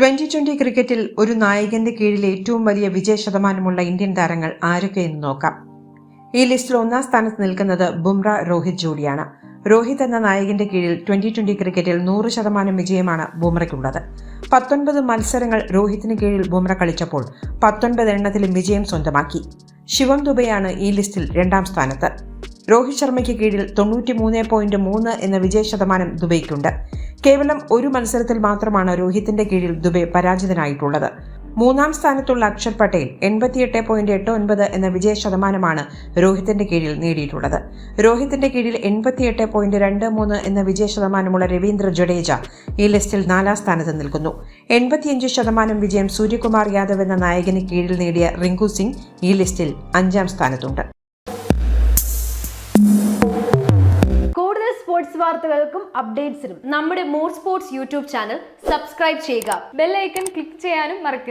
2020 ക്രിക്കറ്റിൽ ഒരു നായകന്റെ കീഴിൽ ഏറ്റവും വലിയ വിജയ ശതമാനമുള്ള ഇന്ത്യൻ താരങ്ങൾ ആരൊക്കെയെന്ന് നോക്കാം. ഈ ലിസ്റ്റിൽ ഒന്നാം സ്ഥാനത്ത് നിൽക്കുന്നത് ബുംറ രോഹിത് ജോഡിയാണ്. രോഹിത് എന്ന നായകന്റെ കീഴിൽ 2020 ക്രിക്കറ്റിൽ 100% വിജയമാണ് ബുംറയ്ക്കുള്ളത്. 19 മത്സരങ്ങൾ രോഹിത്തിന് കീഴിൽ ബുംറ കളിച്ചപ്പോൾ 19 എണ്ണത്തിലും വിജയം സ്വന്തമാക്കി. ശിവം ദുബെയാണ് ഈ ലിസ്റ്റിൽ രണ്ടാം സ്ഥാനത്ത്. രോഹിത് ശർമ്മയ്ക്ക് കീഴിൽ 93.3 എന്ന വിജയ ശതമാനം ദുബൈക്കുണ്ട്. കേവലം ഒരു മത്സരത്തിൽ മാത്രമാണ് രോഹിത്തിന്റെ കീഴിൽ ദുബെ പരാജിതനായിട്ടുള്ളത്. മൂന്നാം സ്ഥാനത്തുള്ള അക്ഷർ പട്ടേൽ 88.89 എന്ന വിജയ ശതമാനമാണ് രോഹിത്തിന്റെ കീഴിൽ നേടിയിട്ടുള്ളത്. രോഹിത്തിന്റെ കീഴിൽ 88.23 എന്ന വിജയ ശതമാനമുള്ള രവീന്ദ്ര ജഡേജ ഈ ലിസ്റ്റിൽ 4ാം സ്ഥാനത്ത് നിൽക്കുന്നു. 85% വിജയം സൂര്യകുമാർ യാദവ് എന്ന നായകന് കീഴിൽ നേടിയ റിങ്കു സിംഗ് ഈ ലിസ്റ്റിൽ 5ാം സ്ഥാനത്തുണ്ട്. സ്പോർട്സ് വാർത്തകൾക്കും അപ്ഡേറ്റ്സിനും നമ്മുടെ more sports YouTube channel subscribe ചെയ്യുക. ബെൽ ഐക്കൺ ക്ലിക്ക് ചെയ്യാനും മറക്കരുത്.